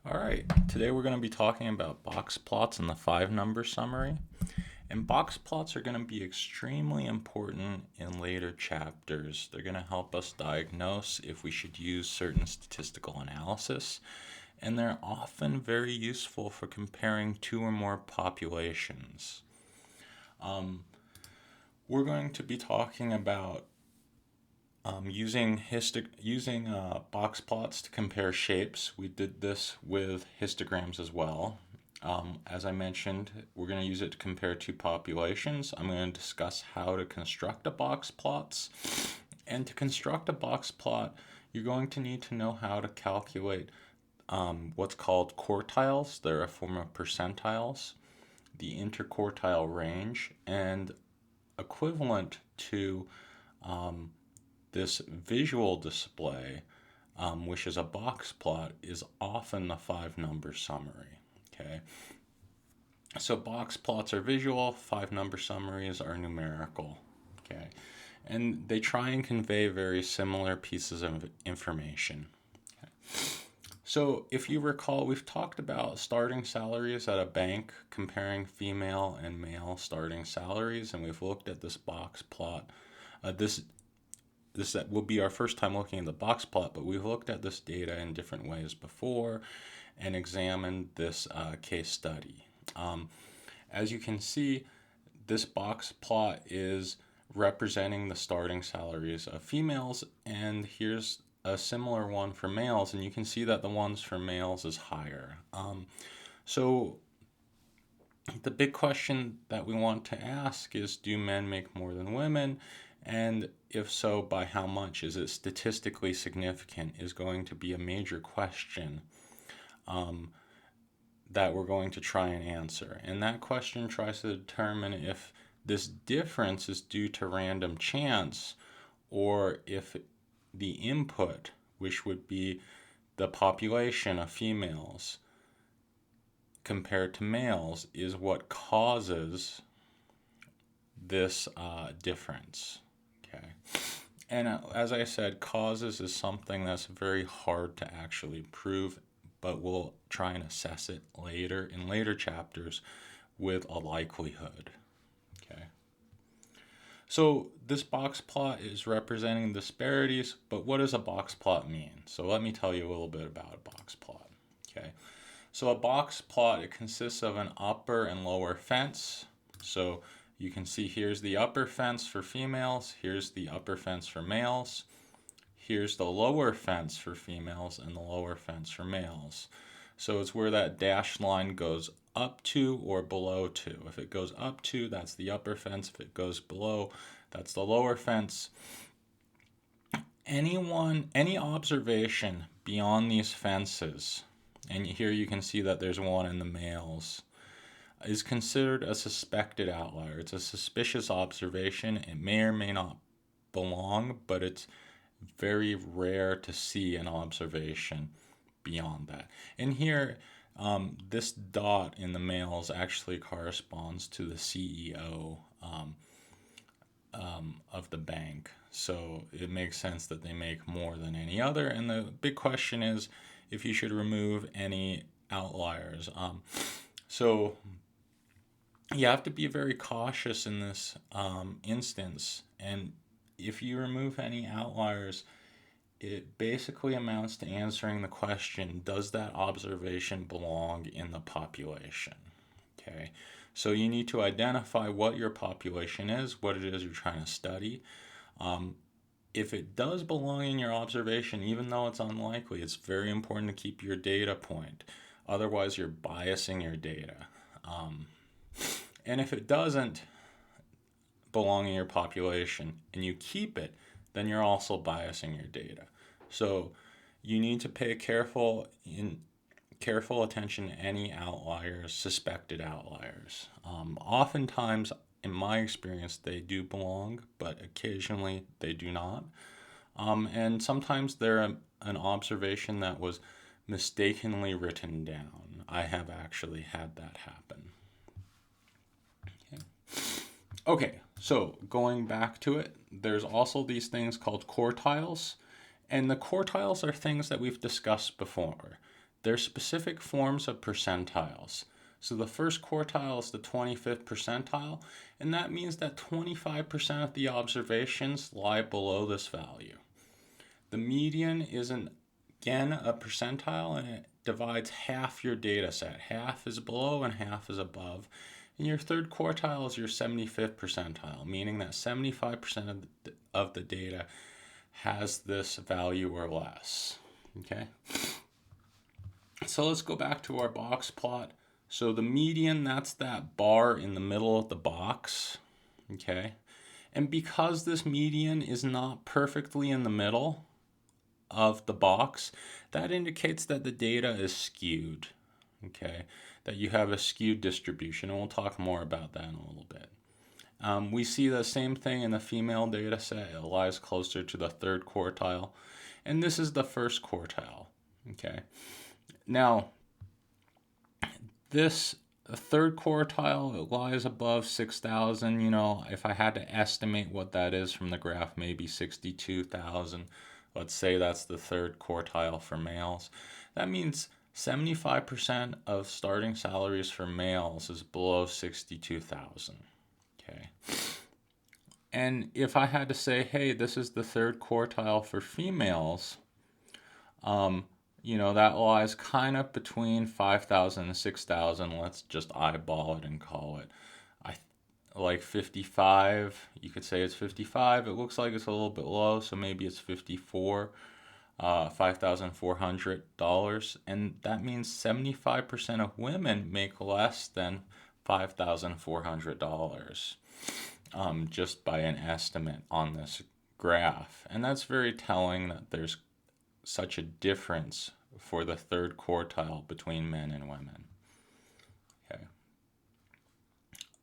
All right, today we're going to be talking about box plots and the five-number summary. And box plots are going to be extremely important in later chapters. They're going to help us diagnose if we should use certain statistical analysis, and they're often very useful for comparing two or more populations. We're going to be talking about using box plots to compare shapes. We did this with histograms as well. As I mentioned, we're going to use it to compare two populations. I'm going to discuss how to construct a box plots. And to construct a box plot, you're going to need to know how to calculate what's called quartiles. They're a form of percentiles, the interquartile range, and equivalent to this visual display, which is a box plot, is often the five-number summary. Okay, so box plots are visual, five-number summaries are numerical. Okay, and they try and convey very similar pieces of information. Okay. So if you recall, we've talked about starting salaries at a bank, comparing female and male starting salaries, and we've looked at this box plot. This will be our first time looking at the box plot, but we've looked at this data in different ways before and examined this case study. As you can see, this box plot is representing the starting salaries of females, and here's a similar one for males, and you can see that the ones for males is higher. So the big question that we want to ask is, do men make more than women? And if so, by how much? Is it statistically significant? Is going to be a major question that we're going to try and answer. And that question tries to determine if this difference is due to random chance or if the input, which would be the population of females compared to males, is what causes this difference. Okay. And as I said, causes is something that's very hard to actually prove, but we'll try and assess it later in later chapters with a likelihood. Okay. So this box plot is representing disparities, but what does a box plot mean? So let me tell you a little bit about a box plot. Okay. So a box plot, it consists of an upper and lower fence. So you can see here's the upper fence for females, here's the upper fence for males, here's the lower fence for females, and the lower fence for males. So it's where that dashed line goes up to or below to. If it goes up to, that's the upper fence. If it goes below, that's the lower fence. Any observation beyond these fences, and here you can see that there's one in the males, is considered a suspected outlier. It's a suspicious observation. It may or may not belong, but it's very rare to see an observation beyond that. And here, this dot in the males actually corresponds to the CEO of the bank. So it makes sense that they make more than any other. And the big question is if you should remove any outliers. So you have to be very cautious in this instance. And if you remove any outliers, it basically amounts to answering the question, does that observation belong in the population? Okay, so you need to identify what your population is, what it is you're trying to study. If it does belong in your observation, even though it's unlikely, it's very important to keep your data point. Otherwise, you're biasing your data. And if it doesn't belong in your population and you keep it, then you're also biasing your data. So you need to pay careful attention to any outliers, suspected outliers. Oftentimes, in my experience, they do belong, but occasionally they do not. And sometimes they're an observation that was mistakenly written down. I have actually had that happen. Okay, so going back to it, there's also these things called quartiles, and the quartiles are things that we've discussed before. there's specific forms of percentiles. So the first quartile is the 25th percentile, and that means that 25% of the observations lie below this value. The median is again a percentile, and it divides half your data set. Half is below and half is above. And your third quartile is your 75th percentile, meaning that 75% of the data has this value or less. Okay? So let's go back to our box plot. So the median, that's that bar in the middle of the box. Okay? And because this median is not perfectly in the middle of the box, that indicates that the data is skewed. Okay? That you have a skewed distribution, and we'll talk more about that in a little bit. We see the same thing in the female data set. It lies closer to the third quartile, and this is the first quartile. Okay. Now, this third quartile, it lies above 6,000. You know, if I had to estimate what that is from the graph, maybe 62,000. Let's say that's the third quartile for males. That means 75% of starting salaries for males is below 62,000. Okay. And if I had to say, hey, this is the third quartile for females, you know, that lies kind of between 5,000 and 6,000. Let's just eyeball it and call it like 55. You could say it's 55. It looks like it's a little bit low, so maybe it's 54. $5,400, and that means 75% of women make less than $5,400, just by an estimate on this graph. And that's very telling that there's such a difference for the third quartile between men and women.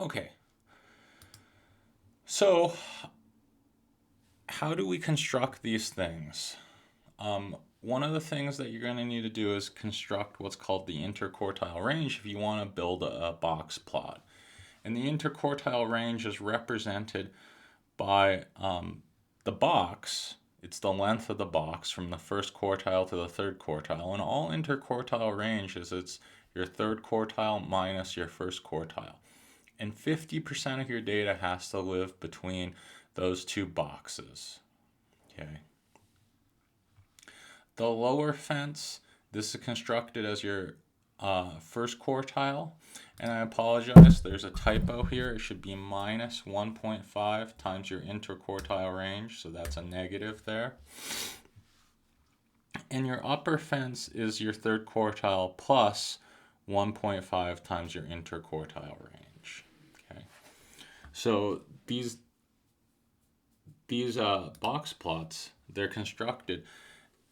Okay. So, how do we construct these things? One of the things that you're going to need to do is construct what's called the interquartile range if you want to build a box plot. And the interquartile range is represented by the box. It's the length of the box from the first quartile to the third quartile. And all interquartile range is it's your third quartile minus your first quartile. And 50% of your data has to live between those two boxes. Okay. The lower fence, this is constructed as your first quartile. And I apologize, there's a typo here. It should be minus 1.5 times your interquartile range. So that's a negative there. And your upper fence is your third quartile plus 1.5 times your interquartile range. Okay. So these box plots, they're constructed.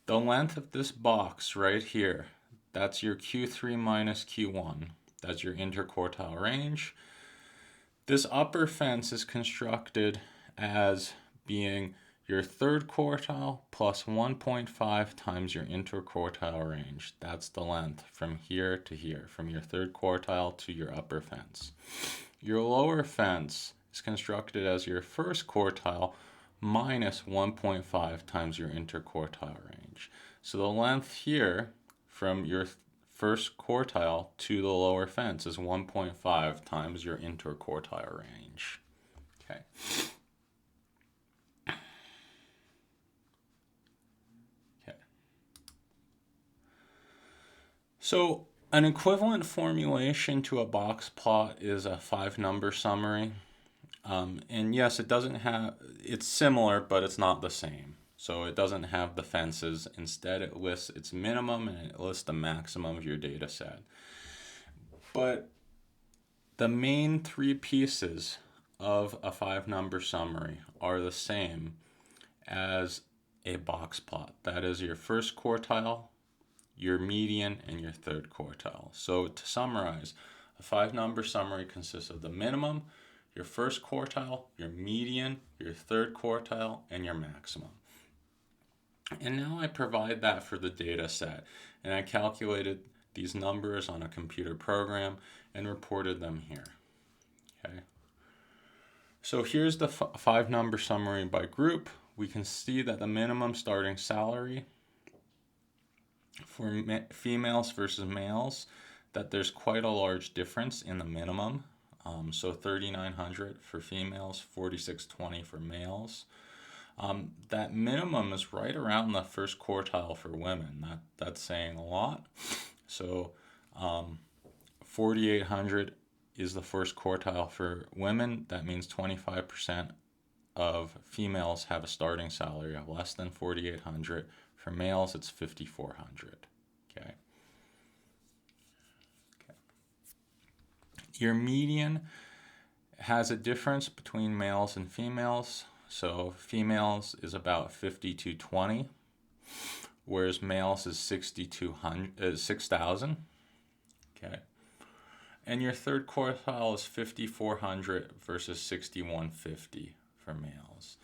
The length of this box right here, that's your Q3 minus Q1. That's your interquartile range. This upper fence is constructed as being your third quartile plus 1.5 times your interquartile range. That's the length from here to here, from your third quartile to your upper fence. Your lower fence is constructed as your first quartile minus 1.5 times your interquartile range. So the length here from your first quartile to the lower fence is 1.5 times your interquartile range. Okay. Okay. So an equivalent formulation to a box plot is a 5-number summary. And yes, it's similar, but it's not the same. So it doesn't have the fences. Instead, it lists its minimum and it lists the maximum of your data set. But the main 3 pieces of a 5-number summary are the same as a box plot. That is your first quartile, your median, and your third quartile. So to summarize, a 5-number summary consists of the minimum, your first quartile, your median, your third quartile, and your maximum. And now I provide that for the data set, and I calculated these numbers on a computer program and reported them here. Okay. So here's the 5-number summary by group. We can see that the minimum starting salary For females versus males, that there's quite a large difference in the minimum. So 3,900 for females, 4,620 for males. That minimum is right around the first quartile for women. That's saying a lot. So 4,800 is the first quartile for women. That means 25% of females have a starting salary of less than 4,800. For males, it's 5,400. Okay. Your median has a difference between males and females. So females is about 5,220, whereas males is 6,000. Okay. And your third quartile is 5,400 versus 6,150 for males.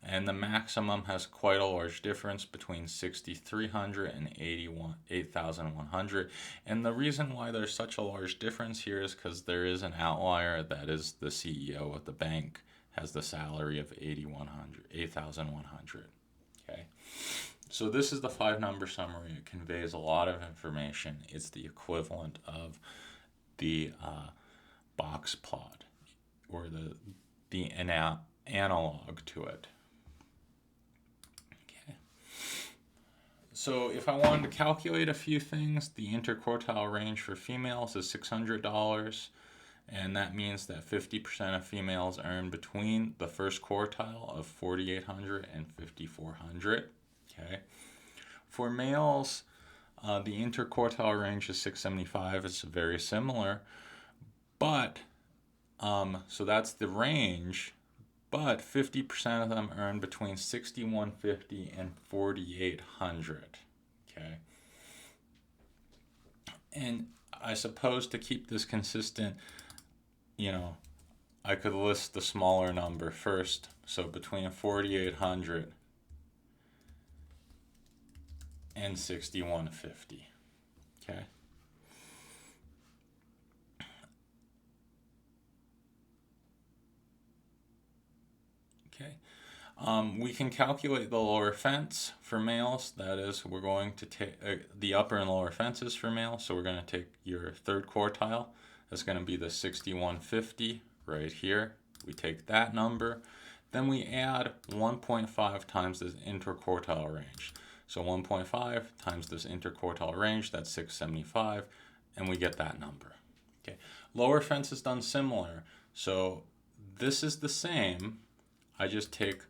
And the maximum has quite a large difference between 6,300 and 8,100. And the reason why there's such a large difference here is because there is an outlier, that is the CEO of the bank has the salary of 8,100. Okay. So this is the 5-number summary. It conveys a lot of information. It's the equivalent of the box plot, or the analog to it. Okay. So if I wanted to calculate a few things, the interquartile range for females is $600, and that means that 50% of females earn between the first quartile of 4,800 and 5,400. Okay. For males, the interquartile range is 675. It's very similar, but so that's the range. But 50% of them earn between 6,150 and 4,800. Okay. And I suppose to keep this consistent, I could list the smaller number first. So between 4,800 and 6,150. Okay. Okay. We can calculate the lower fence for males. That is, we're going to take the upper and lower fences for males. So we're going to take your third quartile. That's going to be the 6,150 right here. We take that number. Then we add 1.5 times this interquartile range. So 1.5 times this interquartile range, that's 675, and we get that number. Okay. Lower fence is done similar. So this is the same. I just take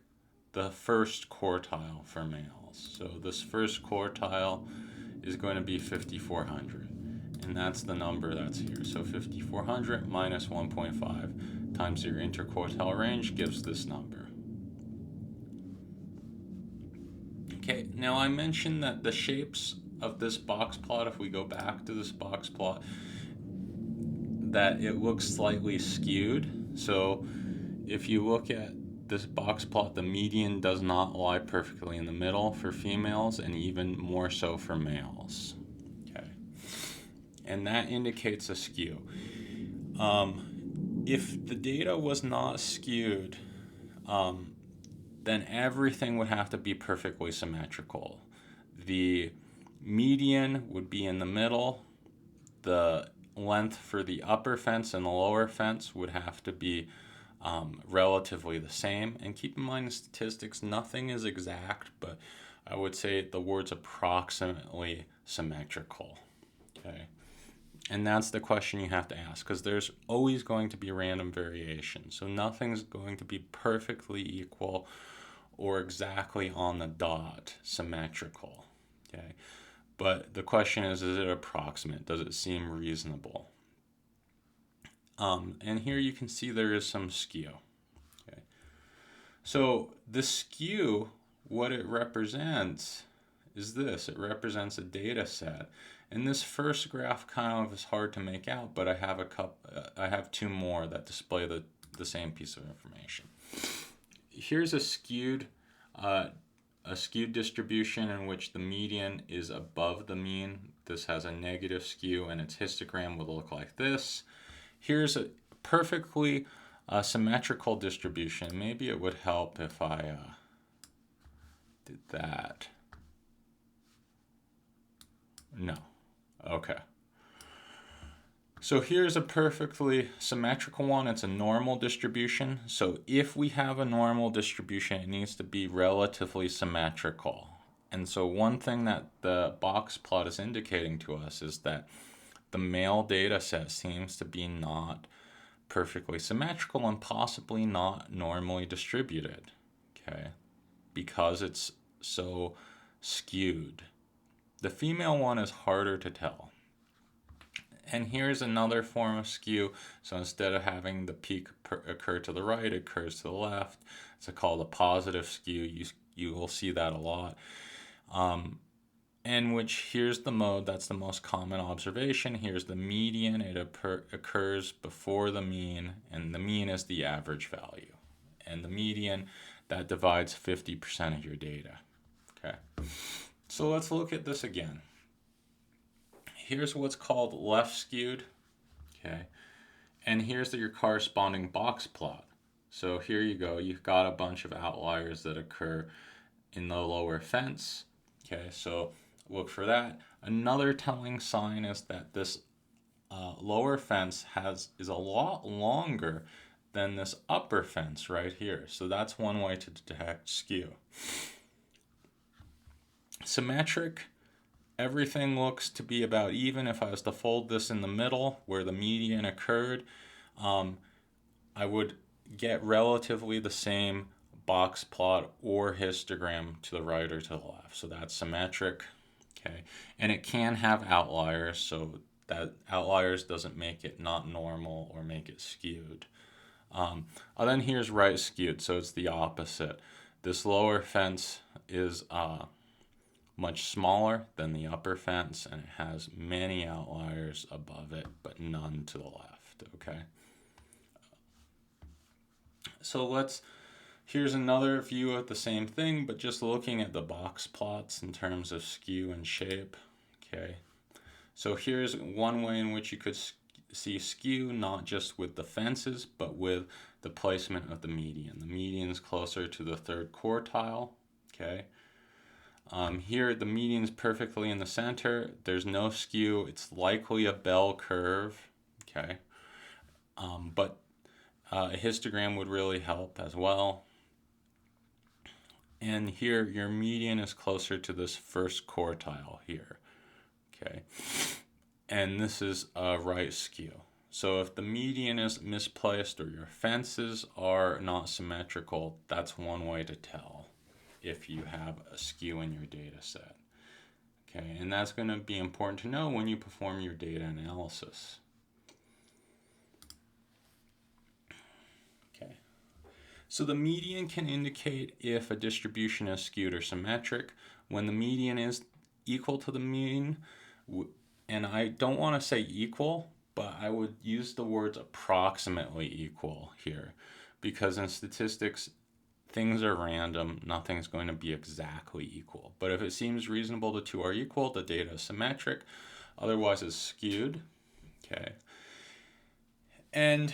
the first quartile for males. So this first quartile is going to be 5,400. And that's the number that's here. So 5,400 minus 1.5 times your interquartile range gives this number. Okay, now I mentioned that the shapes of this box plot, if we go back to this box plot, that it looks slightly skewed. So if you look at this box plot, the median does not lie perfectly in the middle for females, and even more so for males. Okay, and that indicates a skew. If the data was not skewed, then everything would have to be perfectly symmetrical. The median would be in the middle. The length for the upper fence and the lower fence would have to be relatively the same. And keep in mind in statistics, nothing is exact, but I would say the word's approximately symmetrical. Okay. And that's the question you have to ask, because there's always going to be random variation. So nothing's going to be perfectly equal or exactly on the dot symmetrical. Okay. But the question is it approximate? Does it seem reasonable? And here you can see there is some skew. Okay. So the skew, what it represents is this. It represents a data set. And this first graph kind of is hard to make out, but I have two more that display the same piece of information. Here's a skewed distribution in which the median is above the mean. This has a negative skew, and its histogram would look like this. Here's a perfectly symmetrical distribution. Maybe it would help if I did that. No. Okay. So here's a perfectly symmetrical one. It's a normal distribution. So if we have a normal distribution, it needs to be relatively symmetrical. And so one thing that the box plot is indicating to us is that the male data set seems to be not perfectly symmetrical and possibly not normally distributed, okay, because it's so skewed. The female one is harder to tell. And here's another form of skew. So instead of having the peak occur to the right, it occurs to the left. It's called a positive skew. You will see that a lot. In which here's the mode, that's the most common observation. Here's the median, it occurs before the mean, and the mean is the average value. And the median, that divides 50% of your data. Okay, so let's look at this again. Here's what's called left skewed, okay, and here's your corresponding box plot. So here you go, you've got a bunch of outliers that occur in the lower fence, okay, so look for that. Another telling sign is that this lower fence is a lot longer than this upper fence right here. So that's one way to detect skew. Symmetric, everything looks to be about even. If I was to fold this in the middle where the median occurred, I would get relatively the same box plot or histogram to the right or to the left. So that's symmetric. Okay, and it can have outliers, so that outliers doesn't make it not normal or make it skewed. Then here's right skewed, so it's the opposite. This lower fence is much smaller than the upper fence, and it has many outliers above it, but none to the left. Okay. So here's another view of the same thing, but just looking at the box plots in terms of skew and shape. Okay, so here's one way in which you could see skew, not just with the fences, but with the placement of the median. The median is closer to the third quartile. Okay, here the median is perfectly in the center. There's no skew. It's likely a bell curve. Okay, but a histogram would really help as well. And here your median is closer to this first quartile here. Okay, and this is a right skew. So if the median is misplaced or your fences are not symmetrical, that's one way to tell if you have a skew in your data set. Okay, and that's going to be important to know when you perform your data analysis. Okay, so the median can indicate if a distribution is skewed or symmetric. When the median is equal to the mean, and I don't want to say equal, but I would use the words approximately equal here, because in statistics, things are random. Nothing's going to be exactly equal. But if it seems reasonable the two are equal, the data is symmetric. Otherwise, it's skewed. Okay. And,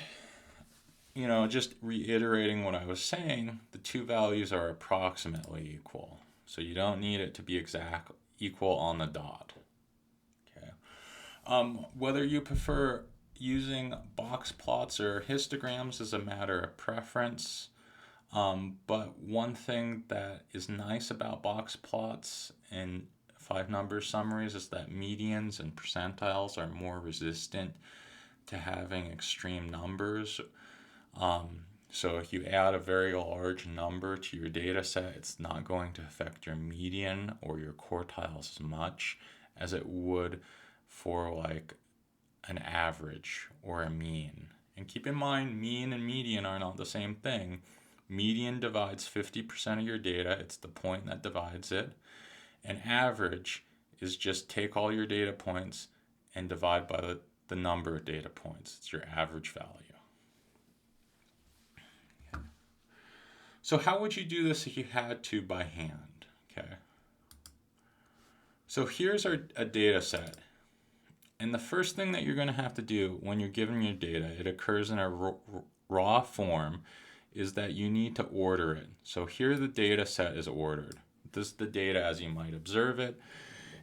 just reiterating what I was saying, the two values are approximately equal. So you don't need it to be exact equal on the dot. Whether you prefer using box plots or histograms is a matter of preference. But one thing that is nice about box plots and 5-number summaries is that medians and percentiles are more resistant to having extreme numbers. So if you add a very large number to your data set, it's not going to affect your median or your quartiles as much as it would for like an average or a mean. And keep in mind, mean and median are not the same thing. Median divides 50% of your data. It's the point that divides it. And average is just take all your data points and divide by the number of data points. It's your average value. Okay. So how would you do this if you had to by hand? Okay. So here's a data set. And the first thing that you're going to have to do when you're given your data, it occurs in a raw form, is that you need to order it. So here the data set is ordered. This is the data as you might observe it.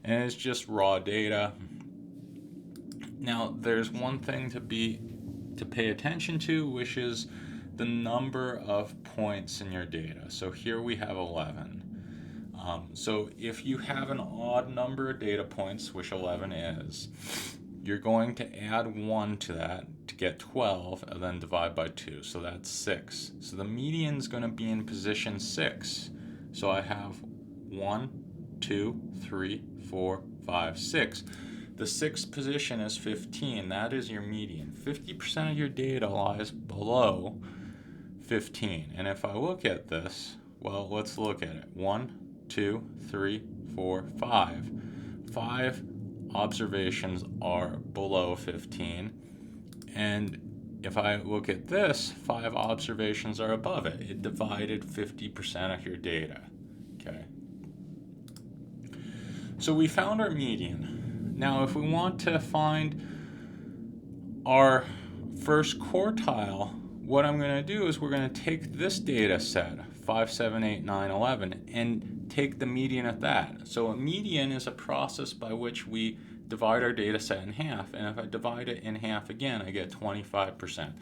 and it's just raw data. Now, there's one thing to pay attention to, which is the number of points in your data. So here we have 11. So if you have an odd number of data points, which 11 is, you're going to add 1 to that to get 12, and then divide by 2. So that's 6. So the median is going to be in position 6. So I have 1, 2, 3, 4, 5, 6. The 6th position is 15. That is your median. 50% of your data lies below 15. And if I look at this, well, let's look at it. 1, 2, 3, 4, 5. 5 observations are below 15. And if I look at this, 5 observations are above it. It divided 50% of your data. Okay. So we found our median. Now, if we want to find our first quartile, what I'm going to do is we're going to take this data set, 5, 7, 8, 9, 11, and take the median of that. So a median is a process by which we divide our data set in half, and if I divide it in half again, I get 25%.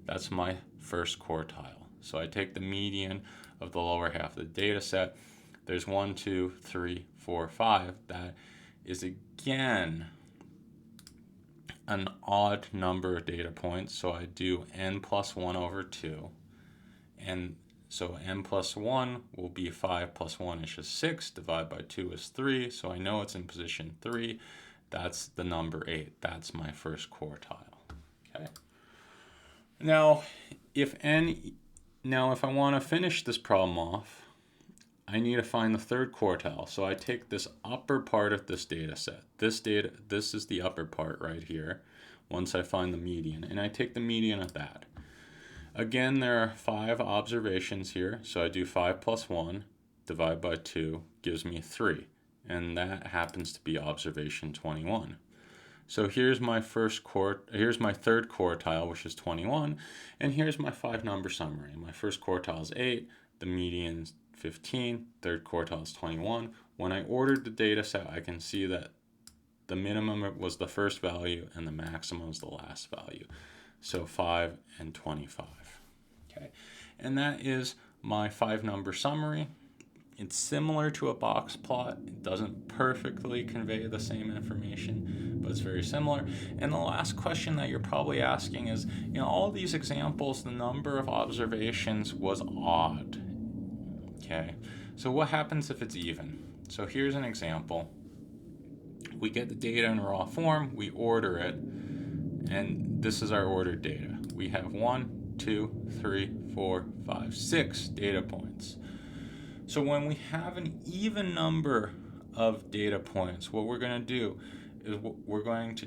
That's my first quartile. So I take the median of the lower half of the data set. There's 1, 2, 3, 4, 5. That is again an odd number of data points, so I do n plus 1 over 2. And so n plus 1 will be 5 plus 1 is just 6, divided by 2 is 3, so I know it's in position 3. That's the number 8. That's my first quartile. Okay. Now, if I want to finish this problem off, I need to find the third quartile. So I take this upper part of this data set. This is the upper part right here, once I find the median, and I take the median of that. Again, there are 5 observations here, so I do 5 plus 1, divide by 2, gives me 3, and that happens to be observation 21. So here's my third quartile, which is 21, and here's my 5-number summary. My first quartile is 8, the median is 15, third quartile is 21. When I ordered the data set, I can see that the minimum was the first value and the maximum was the last value. So 5 and 25. Okay, and that is my 5-number summary. It's similar to a box plot. It doesn't perfectly convey the same information, but it's very similar. And the last question that you're probably asking is, all these examples, the number of observations was odd. Okay, so what happens if it's even? So here's an example. We get the data in raw form, we order it, and this is our ordered data. We have 1, 2, 3, 4, 5, 6 data points. So when we have an even number of data points, what we're going to do is we're going to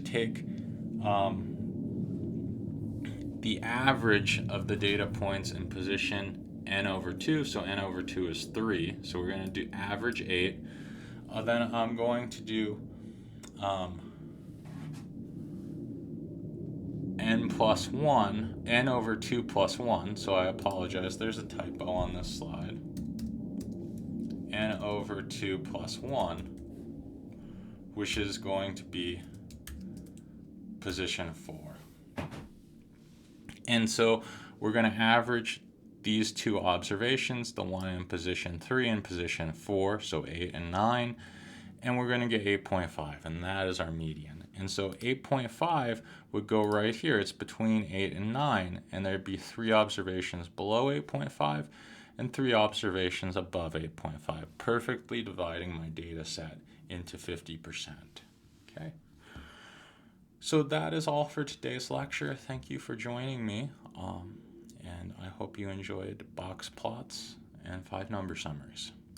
take the average of the data points in position n over 2. So n over 2 is 3. So we're going to do average 8. Then I'm going to do n plus 1, n over 2 plus 1, so I apologize, there's a typo on this slide. N over 2 plus 1, which is going to be position 4. And so we're going to average these 2 observations, the one in position 3 and position 4, so 8 and 9, and we're going to get 8.5, and that is our median. And so 8.5 would go right here. It's between 8 and 9, and there'd be 3 observations below 8.5 and 3 observations above 8.5, perfectly dividing my data set into 50%. Okay. So that is all for today's lecture. Thank you for joining me, and I hope you enjoyed box plots and 5-number summaries.